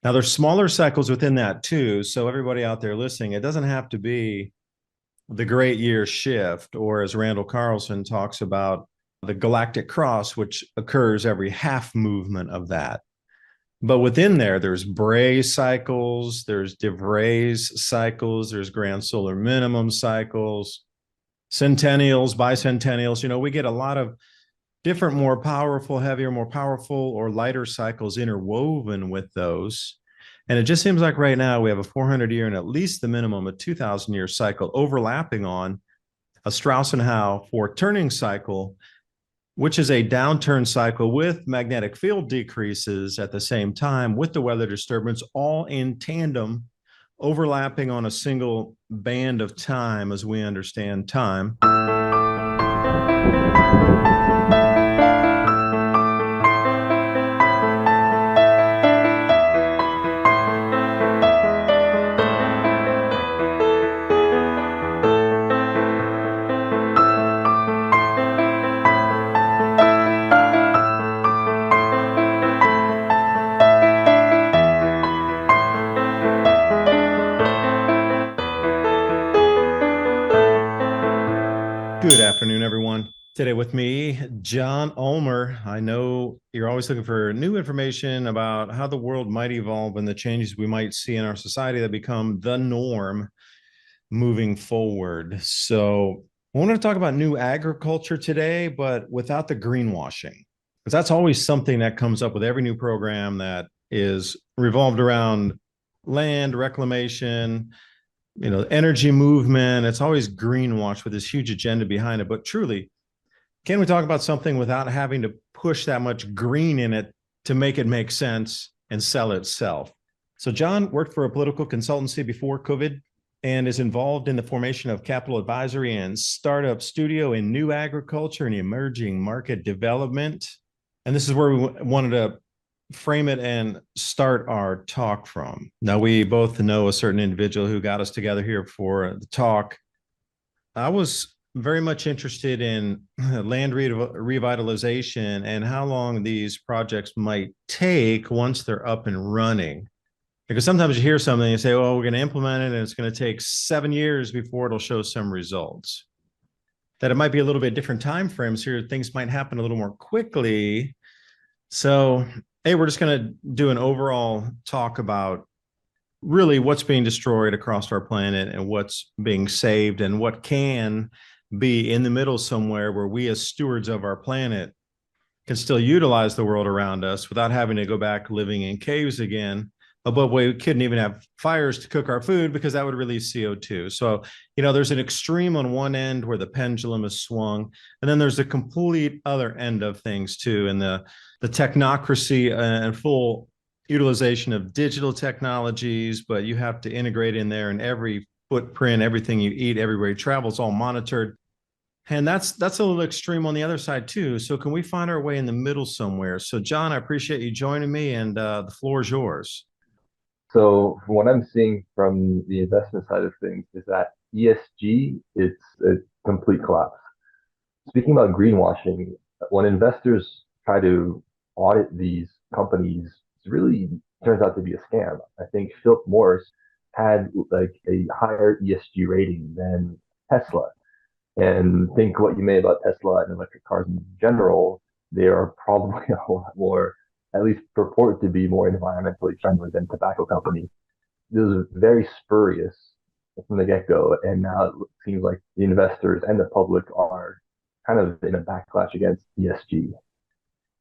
Now, there's smaller cycles within that too. So everybody out there listening, it doesn't have to be the great year shift, or as Randall Carlson talks about, the galactic cross, which occurs every half movement of that. But within there's Bray cycles, there's de Vries cycles, there's grand solar minimum cycles, centennials, bicentennials. We get a lot of different, more powerful, heavier, more powerful, or lighter cycles interwoven with those. And it just seems like right now we have a 400-year and at least the minimum a 2,000-year cycle overlapping on a Strauss and Howe four-turning cycle, which is a downturn cycle with magnetic field decreases at the same time with the weather disturbance, all in tandem, overlapping on a single band of time as we understand time. Good afternoon, everyone. Today with me, John Ulmer. I know you're always looking for new information about how the world might evolve and the changes we might see in our society that become the norm moving forward. So I wanted to talk about new agriculture today, but without the greenwashing, because that's always something that comes up with every new program that is revolved around land reclamation, energy movement. It's always greenwash with this huge agenda behind it. But truly, can we talk about something without having to push that much green in it to make it make sense and sell itself? So John worked for a political consultancy before COVID and is involved in the formation of capital advisory and startup studio in new agriculture and emerging market development. And this is where we wanted to frame it and start our talk from. Now, we both know a certain individual who got us together here for the talk. I was very much interested in land revitalization and how long these projects might take once they're up and running. Because sometimes you hear something and you say, well, we're going to implement it and it's going to take 7 years before it'll show some results. That it might be a little bit different time frames here. Things might happen a little more quickly. So hey, we're just going to do an overall talk about really what's being destroyed across our planet and what's being saved and what can be in the middle somewhere where we as stewards of our planet can still utilize the world around us without having to go back living in caves again. But we couldn't even have fires to cook our food because that would release CO2. So, there's an extreme on one end where the pendulum is swung, and then there's a complete other end of things too. And the technocracy and full utilization of digital technologies, but you have to integrate in there, and every footprint, everything you eat, everywhere you travel is all monitored. And that's a little extreme on the other side too. So can we find our way in the middle somewhere? So John, I appreciate you joining me, and the floor is yours. So from what I'm seeing from the investment side of things is that ESG, it's a complete collapse. Speaking about greenwashing, when investors try to audit these companies, it really turns out to be a scam. I think Philip Morris had like a higher ESG rating than Tesla. And think what you may about Tesla and electric cars in general, they are probably a lot more, at least purport to be more environmentally friendly than tobacco companies. This is very spurious from the get-go, and now it seems like the investors and the public are kind of in a backlash against ESG.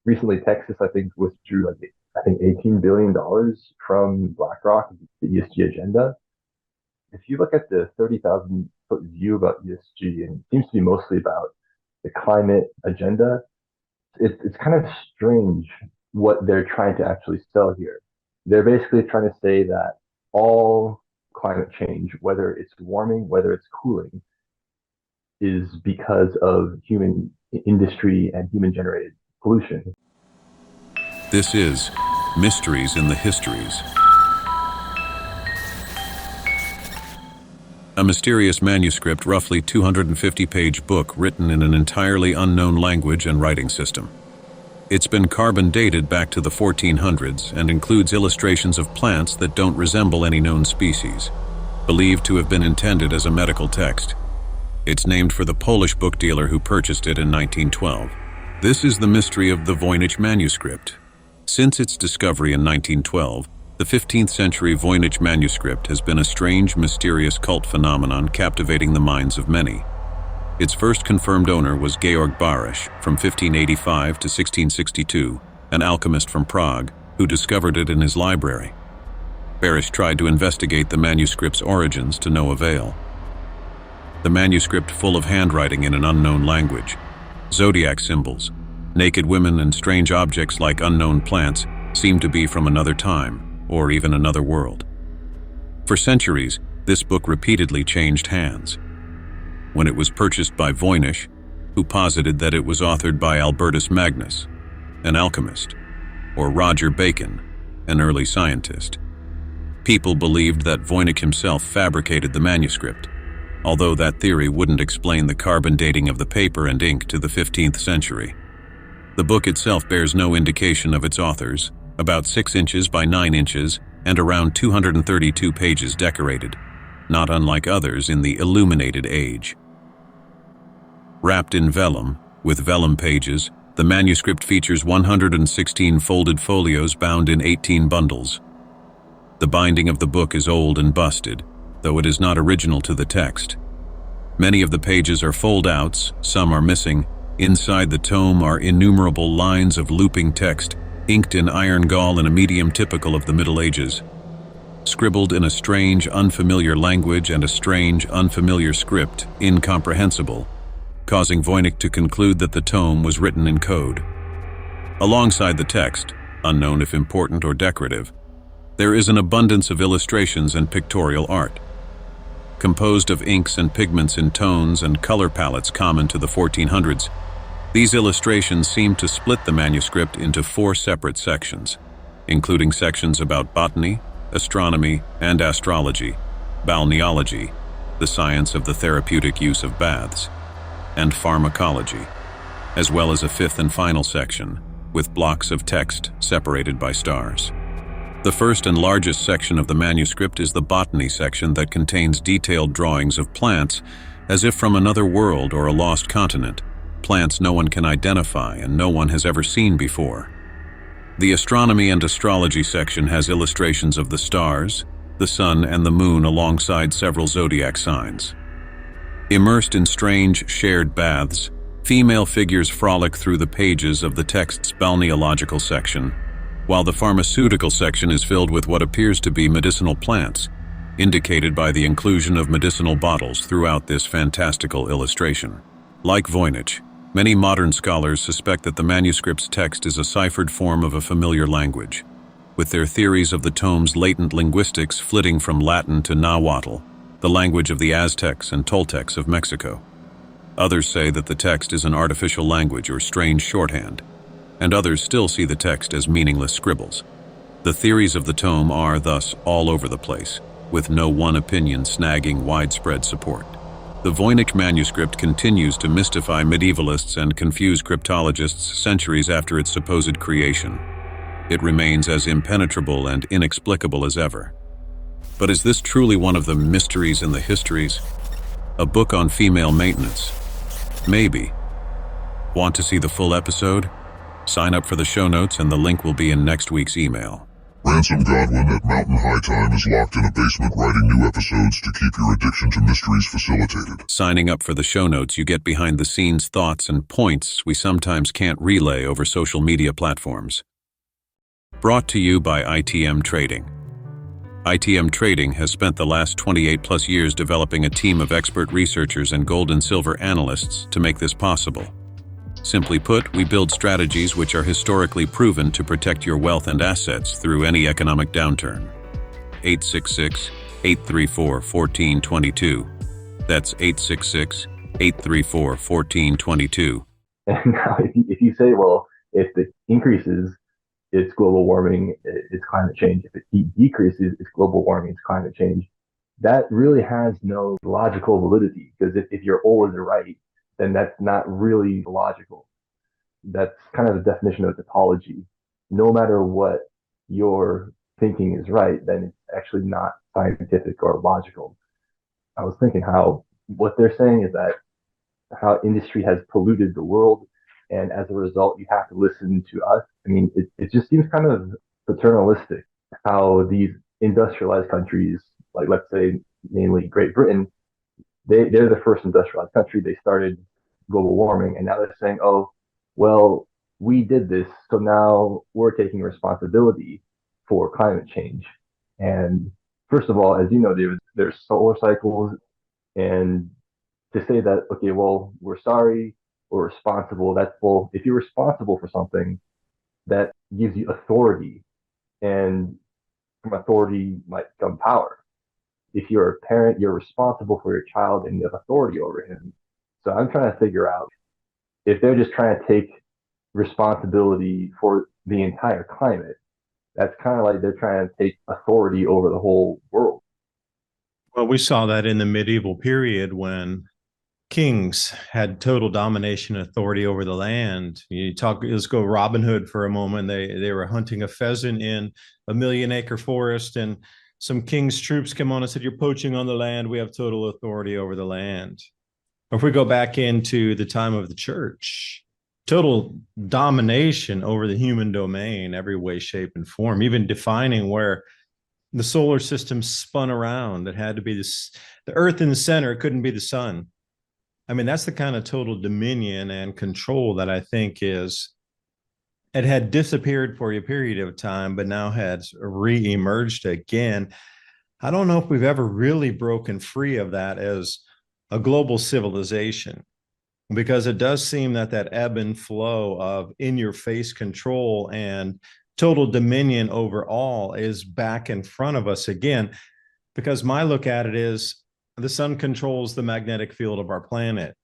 Recently, Texas, I think, withdrew $18 billion from BlackRock, the ESG agenda. If you look at the 30,000 foot view about ESG, and it seems to be mostly about the climate agenda, it's kind of strange what they're trying to actually sell here. They're basically trying to say that all climate change, whether it's warming, whether it's cooling, is because of human industry and human generated pollution. This is Mysteries in the Histories. A mysterious manuscript, roughly 250-page book written in an entirely unknown language and writing system. It's been carbon dated back to the 1400s and includes illustrations of plants that don't resemble any known species, believed to have been intended as a medical text. It's named for the Polish book dealer who purchased it in 1912. This is the mystery of the Voynich manuscript. Since its discovery in 1912, the 15th century Voynich manuscript has been a strange, mysterious cult phenomenon captivating the minds of many. Its first confirmed owner was Georg Barisch from 1585 to 1662, an alchemist from Prague who discovered it in his library. Barisch tried to investigate the manuscript's origins to no avail. The manuscript, full of handwriting in an unknown language, zodiac symbols, naked women and strange objects like unknown plants, seemed to be from another time, or even another world. For centuries, this book repeatedly changed hands. When it was purchased by Voynich, who posited that it was authored by Albertus Magnus, an alchemist, or Roger Bacon, an early scientist. People believed that Voynich himself fabricated the manuscript, although that theory wouldn't explain the carbon dating of the paper and ink to the 15th century. The book itself bears no indication of its authors, about 6 inches by 9 inches and around 232 pages decorated, not unlike others in the illuminated age. Wrapped in vellum, with vellum pages, the manuscript features 116 folded folios bound in 18 bundles. The binding of the book is old and busted, though it is not original to the text. Many of the pages are fold-outs, some are missing. Inside the tome are innumerable lines of looping text, inked in iron gall in a medium typical of the Middle Ages. Scribbled in a strange, unfamiliar language and a strange, unfamiliar script, incomprehensible, causing Voynich to conclude that the tome was written in code. Alongside the text, unknown if important or decorative, there is an abundance of illustrations and pictorial art. Composed of inks and pigments in tones and color palettes common to the 1400s, these illustrations seem to split the manuscript into 4 separate sections, including sections about botany, astronomy and astrology, balneology, the science of the therapeutic use of baths, and pharmacology, as well as a 5th and final section, with blocks of text separated by stars. The first and largest section of the manuscript is the botany section that contains detailed drawings of plants, as if from another world or a lost continent, plants no one can identify and no one has ever seen before. The astronomy and astrology section has illustrations of the stars, the sun and the moon alongside several zodiac signs. Immersed in strange, shared baths, female figures frolic through the pages of the text's balneological section, while the pharmaceutical section is filled with what appears to be medicinal plants, indicated by the inclusion of medicinal bottles throughout this fantastical illustration. Like Voynich, many modern scholars suspect that the manuscript's text is a ciphered form of a familiar language, with their theories of the tome's latent linguistics flitting from Latin to Nahuatl, the language of the Aztecs and Toltecs of Mexico. Others say that the text is an artificial language or strange shorthand, and others still see the text as meaningless scribbles. The theories of the tome are, thus, all over the place, with no one opinion snagging widespread support. The Voynich manuscript continues to mystify medievalists and confuse cryptologists centuries after its supposed creation. It remains as impenetrable and inexplicable as ever. But is this truly one of the mysteries in the histories? A book on female maintenance? Maybe. Want to see the full episode? Sign up for the show notes and the link will be in next week's email. Ransom Godwin at Mountain High Time is locked in a basement writing new episodes to keep your addiction to mysteries facilitated. Signing up for the show notes, you get behind-the-scenes thoughts and points we sometimes can't relay over social media platforms. Brought to you by ITM Trading. ITM Trading has spent the last 28-plus years developing a team of expert researchers and gold and silver analysts to make this possible. Simply put, we build strategies which are historically proven to protect your wealth and assets through any economic downturn. 866-834-1422. That's 866-834-1422. And now if you say, well, if it increases, it's global warming, it's climate change. If it decreases, it's global warming, it's climate change. That really has no logical validity, because if you're always right, then that's not really logical. That's kind of the definition of tautology. No matter what your thinking is right, then it's actually not scientific or logical. I was thinking how what they're saying is that how industry has polluted the world, and as a result, you have to listen to us. I mean, it just seems kind of paternalistic how these industrialized countries, like let's say namely Great Britain, they're the first industrialized country. They started global warming, and now they're saying, oh, well, we did this, so now we're taking responsibility for climate change. And first of all, as you know, there's solar cycles, and to say that, okay, well, we're sorry, we're responsible. That's, well, if you're responsible for something, that gives you authority, and from authority might come power. If you're a parent, you're responsible for your child and you have authority over him. So I'm trying to figure out if they're just trying to take responsibility for the entire climate, that's kind of like they're trying to take authority over the whole world. Well, we saw that in the medieval period when kings had total domination and authority over the land. You talk, let's go Robin Hood for a moment. They were hunting a pheasant in a 1,000,000-acre forest, and some king's troops came on and said, "You're poaching on the land. We have total authority over the land." If we go back into the time of the church, total domination over the human domain, every way, shape, and form, even defining where the solar system spun around. It had to be the earth in the center. It couldn't be the sun. I mean, that's the kind of total dominion and control that I think it had disappeared for a period of time, but now has re-emerged again. I don't know if we've ever really broken free of that as a global civilization, because it does seem that ebb and flow of in-your-face control and total dominion over all is back in front of us again. Because my look at it is the sun controls the magnetic field of our planet.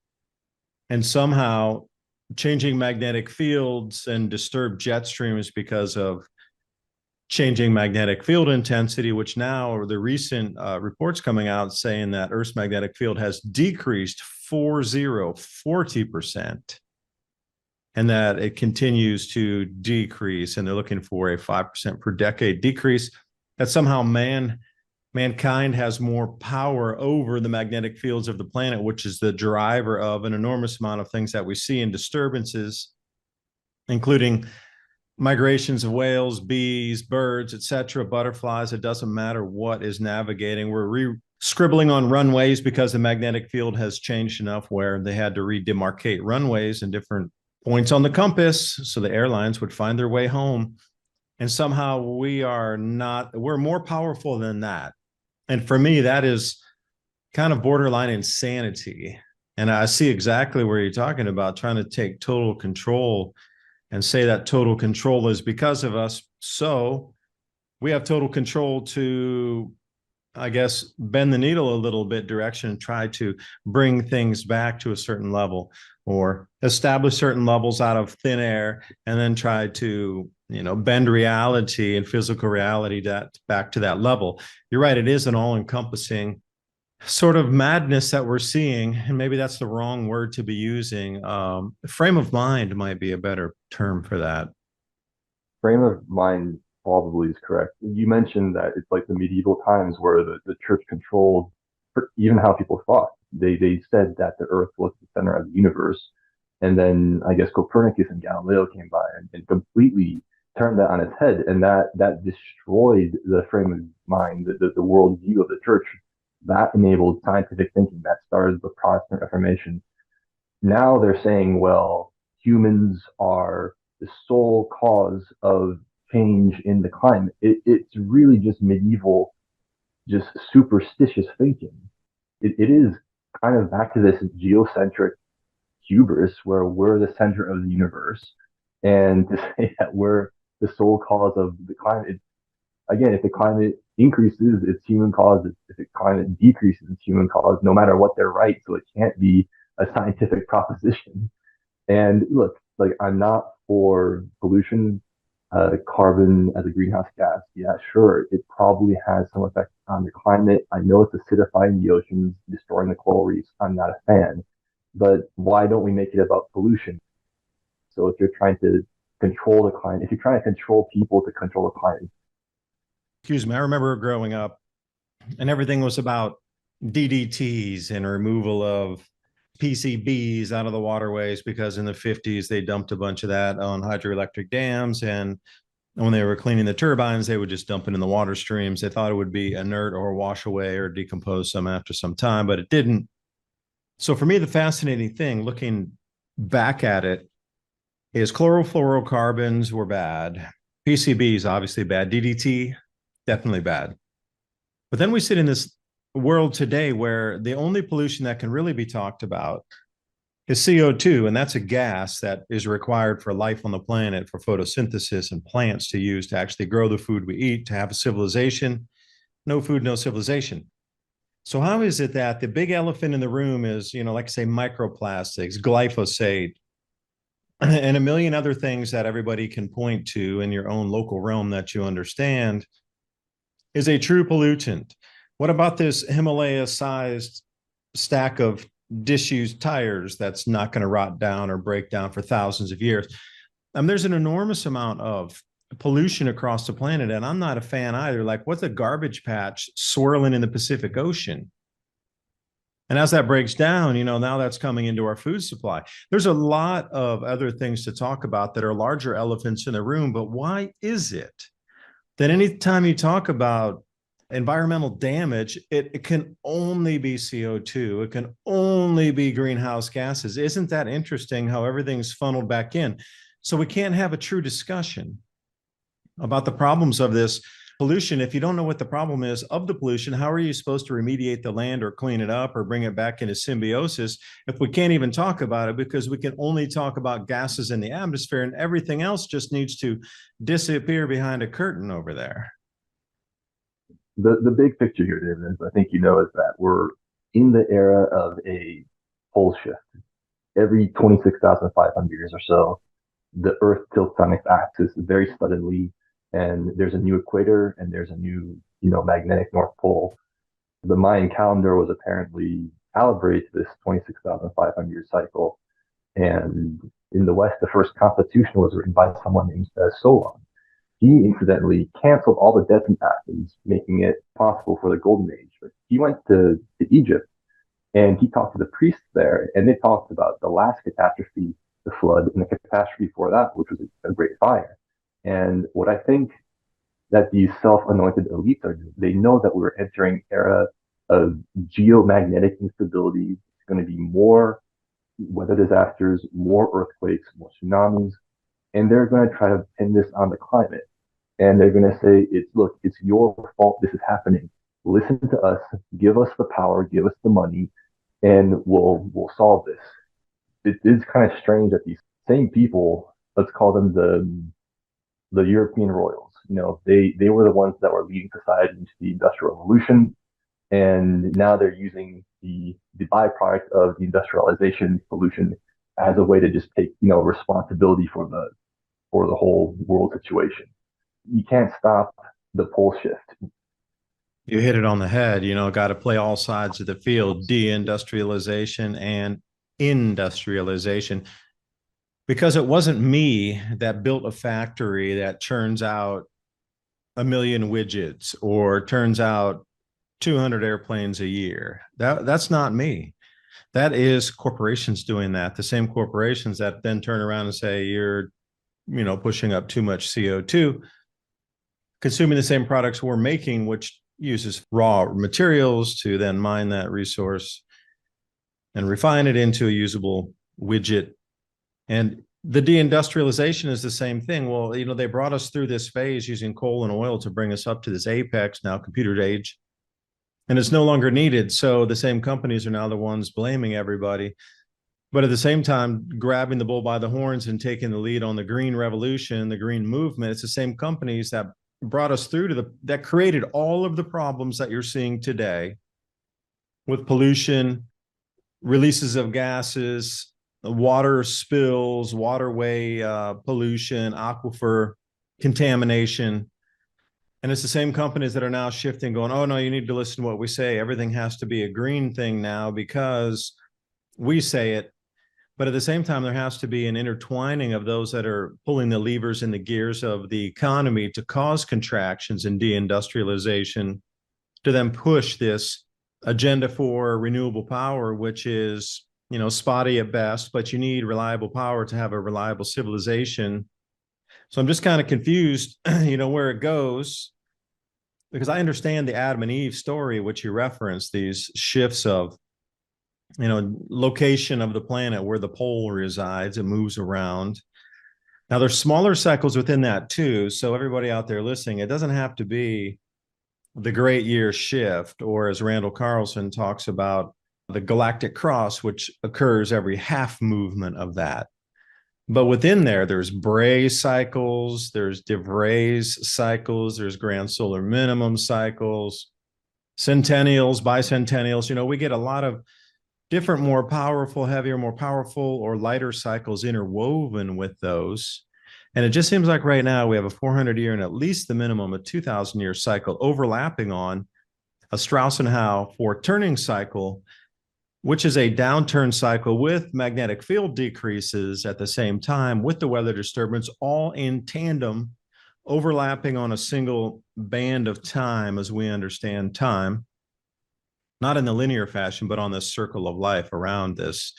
And somehow changing magnetic fields and disturbed jet streams because of changing magnetic field intensity, which now are the recent reports coming out saying that Earth's magnetic field has decreased 40%, and that it continues to decrease, and they're looking for a 5% per decade decrease, that somehow mankind has more power over the magnetic fields of the planet, which is the driver of an enormous amount of things that we see in disturbances, including migrations of whales, bees, birds, etc., butterflies. It doesn't matter what is navigating. We're scribbling on runways because the magnetic field has changed enough where they had to redemarcate runways in different points on the compass so the airlines would find their way home. And somehow we're more powerful than that. And for me, that is kind of borderline insanity. And I see exactly where you're talking about, trying to take total control and say that total control is because of us. So we have total control to, I guess, bend the needle a little bit direction and try to bring things back to a certain level, or establish certain levels out of thin air, and then try to, bend reality and physical reality back to that level. You're right. It is an all-encompassing sort of madness that we're seeing, and maybe that's the wrong word to be using. Frame of mind might be a better term for that. Frame of mind probably is correct. You mentioned that it's like the medieval times where the church controlled even how people thought. They said that the earth was the center of the universe. And then I guess Copernicus and Galileo came by and completely turned that on its head. And that destroyed the frame of mind, the worldview of the church. That enabled scientific thinking. That started the Protestant Reformation. Now they're saying, well, humans are the sole cause of change in the climate. It's really just medieval, just superstitious thinking. It is kind of back to this geocentric hubris where we're the center of the universe, and to say that we're the sole cause of the climate. Again, if the climate increases, it's human cause. If the climate decreases, it's human cause, no matter what they're right. So it can't be a scientific proposition. And look, like, I'm not for pollution, carbon as a greenhouse gas. Yeah, sure, it probably has some effect on the climate. I know it's acidifying the oceans, destroying the coral reefs. I'm not a fan. But why don't we make it about pollution? So if you're trying to control the climate, if you're trying to control people to control the climate. Excuse me, I remember growing up and everything was about DDTs and removal of PCBs out of the waterways, because in the 50s they dumped a bunch of that on hydroelectric dams, and when they were cleaning the turbines they would just dump it in the water streams. They thought it would be inert or wash away or decompose some after some time, but it didn't. So for me, the fascinating thing looking back at it is chlorofluorocarbons were bad, PCBs obviously bad, DDT definitely bad. But then we sit in this world today where the only pollution that can really be talked about is CO2, and that's a gas that is required for life on the planet, for photosynthesis and plants to use to actually grow the food we eat, to have a civilization. No food, no civilization. So how is it that the big elephant in the room is, like I say, microplastics, glyphosate, and a million other things that everybody can point to in your own local realm that you understand is a true pollutant? What about this Himalaya-sized stack of disused tires that's not going to rot down or break down for thousands of years? There's an enormous amount of pollution across the planet, and I'm not a fan either. Like, what's a garbage patch swirling in the Pacific Ocean? And as that breaks down, now that's coming into our food supply. There's a lot of other things to talk about that are larger elephants in the room, but why is it that anytime you talk about environmental damage, it can only be CO2, it can only be greenhouse gases? Isn't that interesting how everything's funneled back in? So we can't have a true discussion about the problems of this pollution. If you don't know what the problem is of the pollution, how are you supposed to remediate the land or clean it up or bring it back into symbiosis if we can't even talk about it, because we can only talk about gases in the atmosphere and everything else just needs to disappear behind a curtain over there? The big picture here, David, I think is that we're in the era of a pole shift. Every 26,500 years or so, the Earth tilts on its axis very suddenly, and there's a new equator and there's a new, magnetic North Pole. The Mayan calendar was apparently calibrated to this 26,500 year cycle. And in the West, the first constitution was written by someone named Solon. He incidentally canceled all the debts in Athens, making it possible for the Golden Age. But he went to Egypt and he talked to the priests there, and they talked about the last catastrophe, the flood, and the catastrophe before that, which was a great fire. And what I think that these self-anointed elites are doing, they know that we're entering an era of geomagnetic instability. It's going to be more weather disasters, more earthquakes, more tsunamis, and they're going to try to pin this on the climate. And they're going to say, it's your fault this is happening. Listen to us, give us the power, give us the money, and we'll solve this. It is kind of strange that these same people, let's call them the European royals, they were the ones that were leading society into the Industrial Revolution, and now they're using the byproduct of the industrialization pollution as a way to just take responsibility for the whole world situation. You can't stop the pole shift. You hit it on the head. Got to play all sides of the field: deindustrialization and industrialization. Because it wasn't me that built a factory that churns out 1 million widgets or turns out 200 airplanes a year. That's not me. That is corporations doing that. The same corporations that then turn around and say, you're, pushing up too much CO2, consuming the same products we're making, which uses raw materials to then mine that resource and refine it into a usable widget. And the deindustrialization is the same thing. Well, they brought us through this phase using coal and oil to bring us up to this apex, now computer age, and it's no longer needed. So the same companies are now the ones blaming everybody, but at the same time, grabbing the bull by the horns and taking the lead on the green revolution, the green movement. It's the same companies that brought us through that created all of the problems that you're seeing today with pollution, releases of gases, water spills, waterway pollution, aquifer contamination. And it's the same companies that are now shifting, going, oh, no, you need to listen to what we say. Everything has to be a green thing now because we say it. But at the same time, there has to be an intertwining of those that are pulling the levers and the gears of the economy to cause contractions and deindustrialization, to then push this agenda for renewable power, which is, spotty at best, but you need reliable power to have a reliable civilization. So I'm just kind of confused, where it goes, because I understand the Adam and Eve story, which you referenced, these shifts of, location of the planet where the pole resides, it moves around. Now there's smaller cycles within that too. So everybody out there listening, it doesn't have to be the great year shift, or as Randall Carlson talks about, the galactic cross, which occurs every half movement of that. But within there's Bray cycles, there's de Vries cycles, there's grand solar minimum cycles, centennials, bicentennials. We get a lot of different, more powerful, heavier, more powerful, or lighter cycles interwoven with those. And it just seems like right now we have a 400-year and at least the minimum a 2,000-year cycle overlapping on a Strauss-and-Howe four-turning cycle, which is a downturn cycle with magnetic field decreases at the same time with the weather disturbance, all in tandem, overlapping on a single band of time as we understand time. Not in the linear fashion, but on this circle of life around this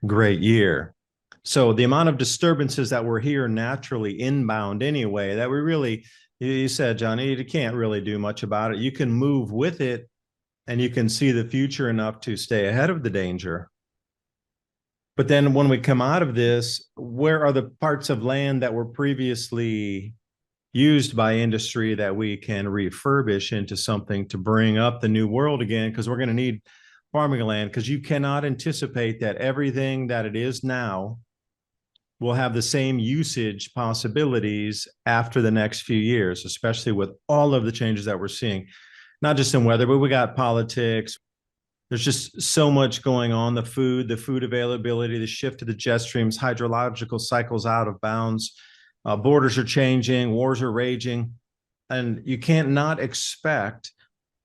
great year. So the amount of disturbances that were here naturally inbound anyway, that we really, you said, Johnny, you can't really do much about it. You can move with it and you can see the future enough to stay ahead of the danger. But then when we come out of this, where are the parts of land that were previously used by industry that we can refurbish into something to bring up the new world again? Because we're going to need farming land, because you cannot anticipate that everything that it is now will have the same usage possibilities after the next few years, especially with all of the changes that we're seeing, not just in weather, but we got politics. There's just so much going on, the food availability, the shift to the jet streams, hydrological cycles out of bounds. Borders are changing, wars are raging, and you can't not expect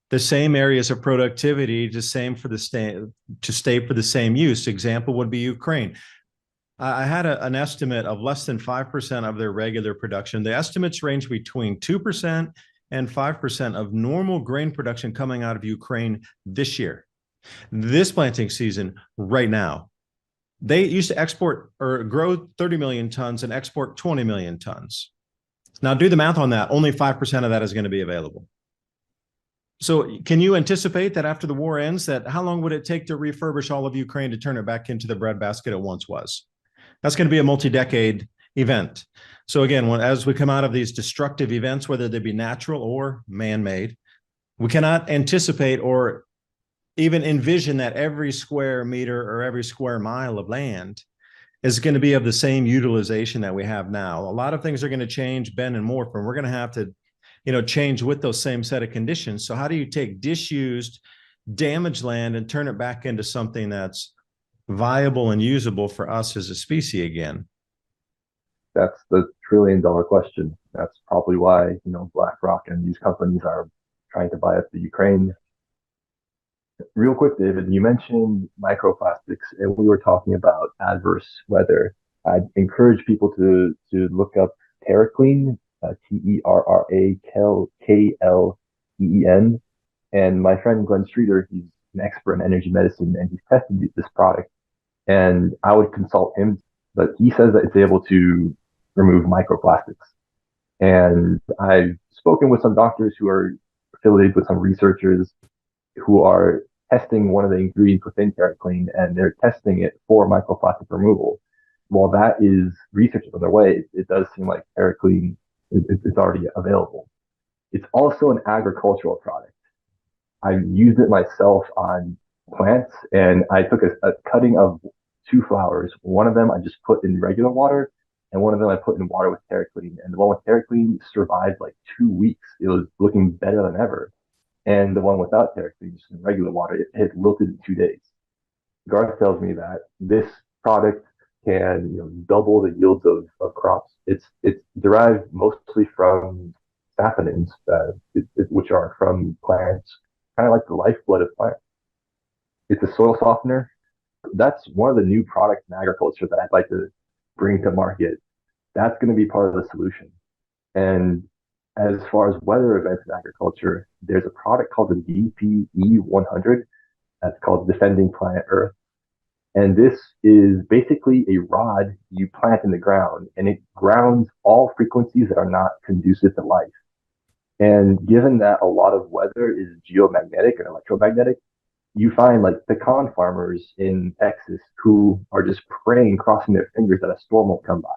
the same areas of productivity to stay for the same use. Example would be Ukraine. I had an estimate of less than 5% of their regular production. The estimates range between 2% and 5% of normal grain production coming out of Ukraine this year, this planting season right now. They used to export or grow 30 million tons and export 20 million tons. Now do the math on that. Only 5% of that is going to be available. So can you anticipate that after the war ends, that how long would it take to refurbish all of Ukraine to turn it back into the breadbasket it once was? That's going to be a multi-decade event. So again, as we come out of these destructive events, whether they be natural or man-made, we cannot anticipate or even envision that every square meter or every square mile of land is going to be of the same utilization that we have now. A lot of things are going to change, bend and morph, and we're going to have to, change with those same set of conditions. So how do you take disused, damaged land and turn it back into something that's viable and usable for us as a species again? That's the trillion-dollar question. That's probably why, BlackRock and these companies are trying to buy up the Ukraine. Real quick, David, you mentioned microplastics, and we were talking about adverse weather. I'd encourage people to look up TerraClean, TerraKleen. And my friend Glenn Streeter, he's an expert in energy medicine, and he's tested this product. And I would consult him, but he says that it's able to remove microplastics. And I've spoken with some doctors who are affiliated with some researchers who are testing one of the ingredients within TerraClean, and they're testing it for microplastic removal. While that is research underway, it does seem like TerraClean is already available. It's also an agricultural product. I've used it myself on plants, and I took a cutting of 2 flowers. One of them I just put in regular water, and one of them I put in water with TerraClean. And the one with TerraClean survived like 2 weeks. It was looking better than ever. And the one without TerraClean, just in regular water, it had wilted in 2 days. Garth tells me that this product can double the yields of crops. It's derived mostly from saponins, which are from plants, kind of like the lifeblood of plants. It's a soil softener. That's one of the new products in agriculture that I'd like to bring to market. That's going to be part of the solution. And as far as weather events in agriculture, there's a product called the DPE 100 that's called Defending Planet Earth. And this is basically a rod you plant in the ground, and it grounds all frequencies that are not conducive to life. And given that a lot of weather is geomagnetic and electromagnetic, you find like pecan farmers in Texas who are just praying, crossing their fingers that a storm won't come by.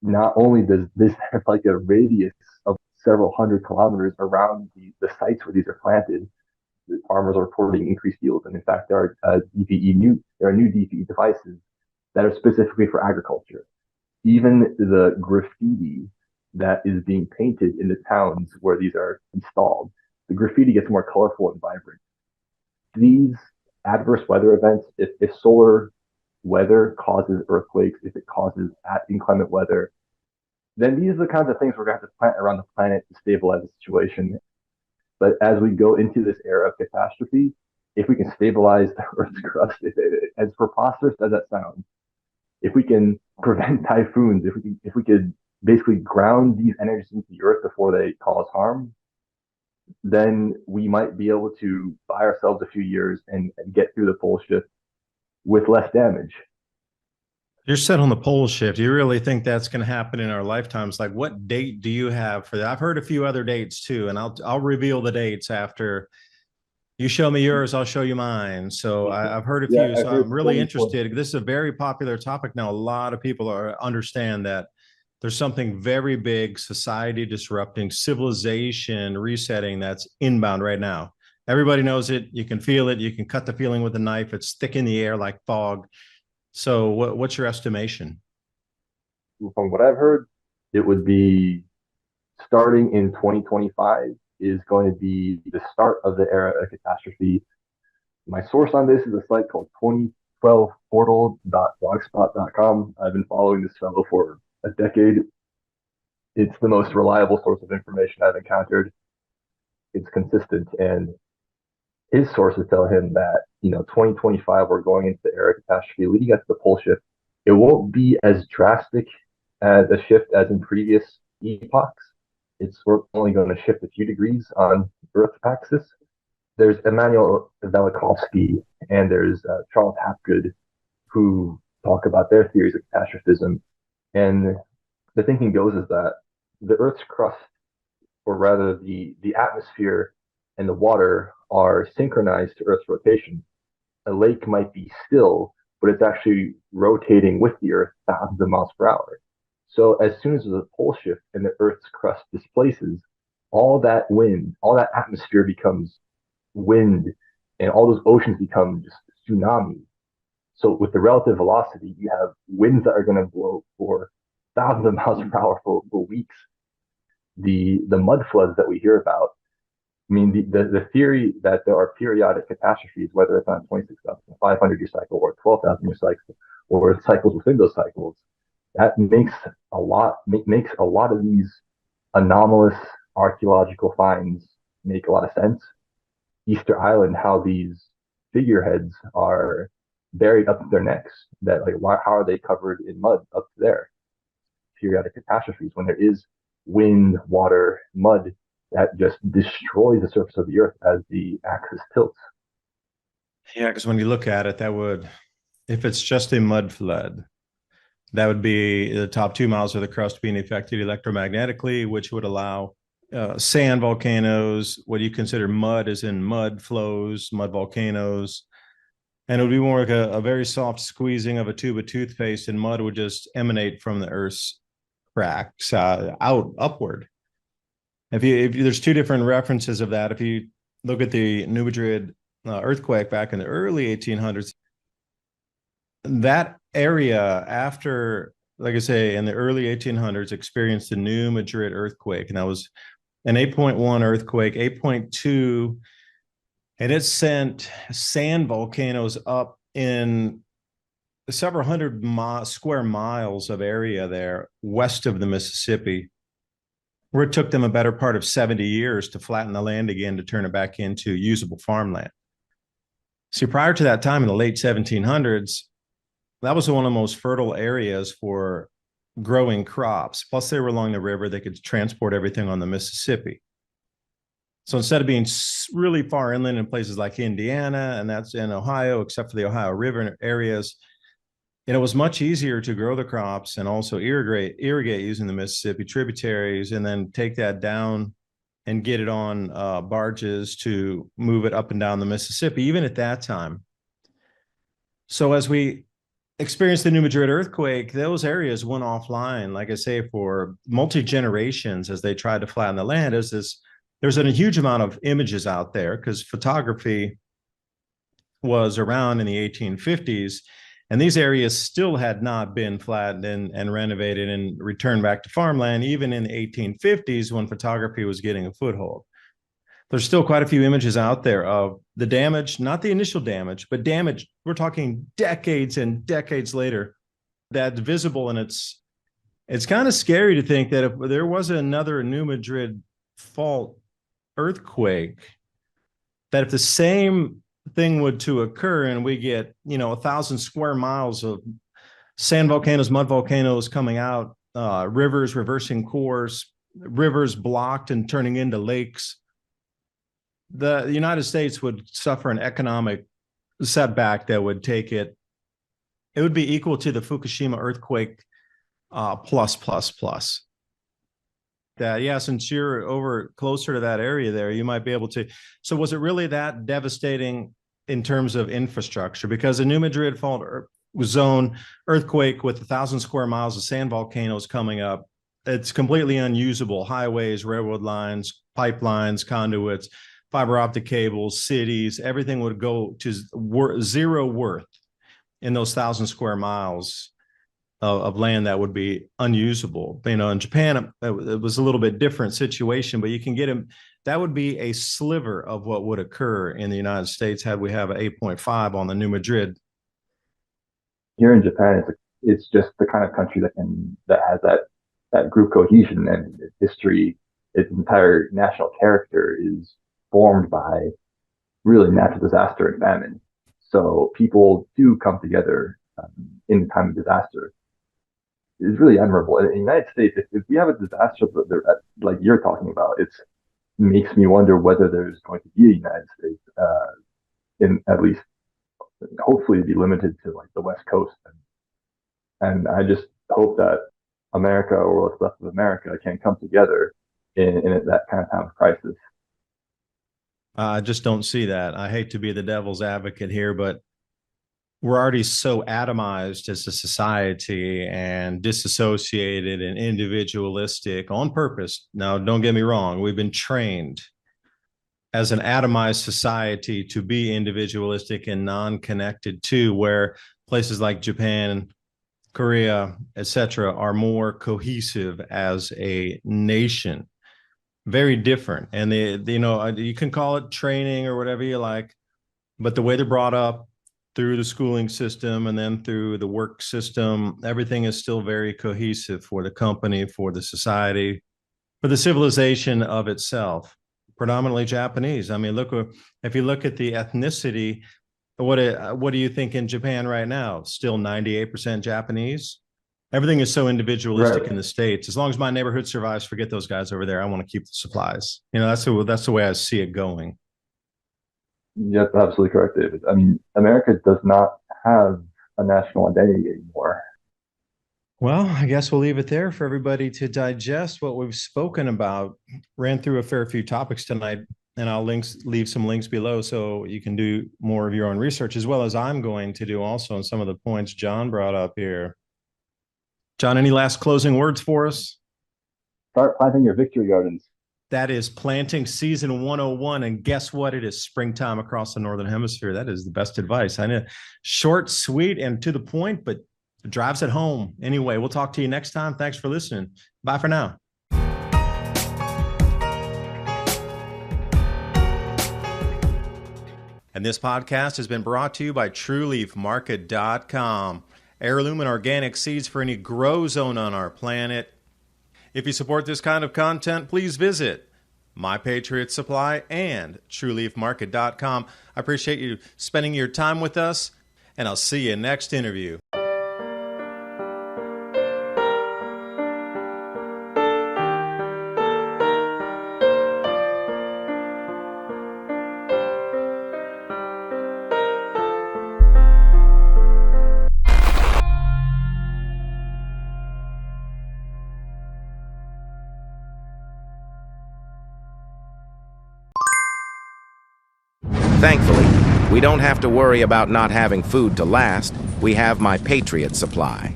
Not only does this have like a radius of several hundred kilometers around the sites where these are planted, the farmers are reporting increased yields. And in fact, there are new DPE devices that are specifically for agriculture. Even the graffiti that is being painted in the towns where these are installed, the graffiti gets more colorful and vibrant. These adverse weather events, if solar weather causes earthquakes, if it causes inclement weather, then these are the kinds of things we're going to have to plant around the planet to stabilize the situation. But as we go into this era of catastrophe, if we can stabilize the Earth's crust, as preposterous as that sounds, if we can prevent typhoons, if we could basically ground these energies into the Earth before they cause harm, then we might be able to buy ourselves a few years and get through the pole shift with less damage. You're set on the pole shift. You really think that's going to happen in our lifetimes? Like, what date do you have for that? I've heard a few other dates too, and I'll reveal the dates after you show me yours. I'll show you mine. So I've heard a few. So I'm really interested. This is a very popular topic now. A lot of people understand that there's something very big, society disrupting, civilization resetting that's inbound right now. Everybody knows it. You can feel it. You can cut the feeling with a knife. It's thick in the air like fog. So what's your estimation? From what I've heard, it would be starting in 2025 is going to be the start of the era of catastrophe. My source on this is a site called 2012portal.blogspot.com. I've been following this fellow for a decade. It's the most reliable source of information I've encountered. It's consistent, and his sources tell him that 2025 we're going into the era of catastrophe, leading us to the pole shift. It won't be as drastic as a shift as in previous epochs. We're only going to shift a few degrees on Earth's axis. There's Emmanuel Velikovsky and there's Charles Hapgood who talk about their theories of catastrophism. And the thinking goes is that the Earth's crust, or rather the atmosphere and the water, are synchronized to Earth's rotation. A lake might be still, but it's actually rotating with the Earth thousands of miles per hour. So as soon as there's a pole shift and the Earth's crust displaces, all that wind, all that atmosphere becomes wind, and all those oceans become just tsunami. So with the relative velocity, you have winds that are going to blow for thousands of miles per hour for weeks. The mud floods that we hear about, I mean, the theory that there are periodic catastrophes, whether it's on a 26,500-year cycle or a 12,000-year cycle, or cycles within those cycles, that makes a lot of these anomalous archaeological finds make a lot of sense. Easter Island, how these figureheads are buried up to their necks, that how are they covered in mud up to there? Periodic catastrophes, when there is wind, water, mud, that just destroys the surface of the Earth as the axis tilts. Yeah, because when you look at it, if it's just a mud flood, that would be the top 2 miles of the crust being affected electromagnetically, which would allow sand volcanoes, what you consider mud as in mud flows, mud volcanoes. And it would be more like a very soft squeezing of a tube of toothpaste, and mud would just emanate from the Earth's cracks out upward. If there's two different references of that. If you look at the New Madrid earthquake back in the early 1800s, that area after, like I say, in the early 1800s, experienced the New Madrid earthquake, and that was an 8.1 earthquake, 8.2, and it sent sand volcanoes up in several hundred square miles of area there west of the Mississippi, where it took them a better part of 70 years to flatten the land again to turn it back into usable farmland. See, prior to that time in the late 1700s, that was one of the most fertile areas for growing crops. Plus, they were along the river. They could transport everything on the Mississippi. So instead of being really far inland in places like Indiana, and that's in Ohio, except for the Ohio River areas, it was much easier to grow the crops and also irrigate using the Mississippi tributaries, and then take that down and get it on barges to move it up and down the Mississippi, even at that time. So as we experienced the New Madrid earthquake, those areas went offline, like I say, for multi-generations as they tried to flatten the land. There's a huge amount of images out there because photography was around in the 1850s, and these areas still had not been flattened and renovated and returned back to farmland, even in the 1850s when photography was getting a foothold. There's still quite a few images out there of the damage, not the initial damage, but damage. We're talking decades and decades later that's visible. And it's kind of scary to think that if there was another New Madrid fault earthquake, that if the same thing would to occur and we get 1,000 square miles of sand volcanoes, mud volcanoes coming out, rivers reversing course, rivers blocked and turning into lakes, the United States would suffer an economic setback that would take it would be equal to the Fukushima earthquake plus. That, yeah, since you're over closer to that area there, you might be able to. So was it really that devastating in terms of infrastructure? Because the New Madrid fault zone earthquake with 1,000 square miles of sand volcanoes coming up, it's completely unusable. Highways, railroad lines, pipelines, conduits, fiber optic cables, cities, everything would go to zero worth in those 1,000 square miles of land that would be unusable. In Japan, it was a little bit different situation, but you can get them. That would be a sliver of what would occur in the United States had we have an 8.5 on the New Madrid. Here in Japan, it's just the kind of country that has that group cohesion, and its history, its entire national character is formed by really natural disaster and famine. So people do come together in the time of disaster. It's really admirable. In the United States, if we have a disaster like you're talking about, it makes me wonder whether there's going to be a United States, in at least hopefully be limited to like the West Coast. And I just hope that America, or what's left of America, can come together in that kind of time of crisis. I just don't see that. I hate to be the devil's advocate here, but we're already so atomized as a society and disassociated and individualistic on purpose. Now, don't get me wrong. We've been trained as an atomized society to be individualistic and non-connected to, where places like Japan, Korea, etc., are more cohesive as a nation. Very different. And you can call it training or whatever you like, but the way they're brought up through the schooling system and then through the work system, everything is still very cohesive for the company, for the society, for the civilization of itself. Predominantly Japanese. I mean, if you look at the ethnicity, what do you think in Japan right now? Still 98% Japanese? Everything is so individualistic in the States. As long as my neighborhood survives, forget those guys over there. I want to keep the supplies. That's the way I see it going. Yes, absolutely correct, David. I mean, America does not have a national identity anymore. Well, I guess we'll leave it there for everybody to digest what we've spoken about. Ran through a fair few topics tonight, and I'll leave some links below so you can do more of your own research, as well as I'm going to do also on some of the points John brought up here. John, any last closing words for us? Start planting your victory gardens. That is planting season 101. And guess what? It is springtime across the Northern Hemisphere. That is the best advice. I know, short, sweet, and to the point, but it drives it home. Anyway, we'll talk to you next time. Thanks for listening. Bye for now. And this podcast has been brought to you by TrueLeafMarket.com. Heirloom and organic seeds for any grow zone on our planet. If you support this kind of content, please visit My Patriot Supply, and TrueLeafMarket.com. I appreciate you spending your time with us, and I'll see you next interview. Thankfully, we don't have to worry about not having food to last. We have My Patriot Supply.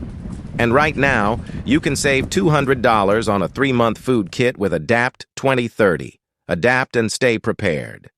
And right now, you can save $200 on a 3-month food kit with Adapt 2030. Adapt and stay prepared.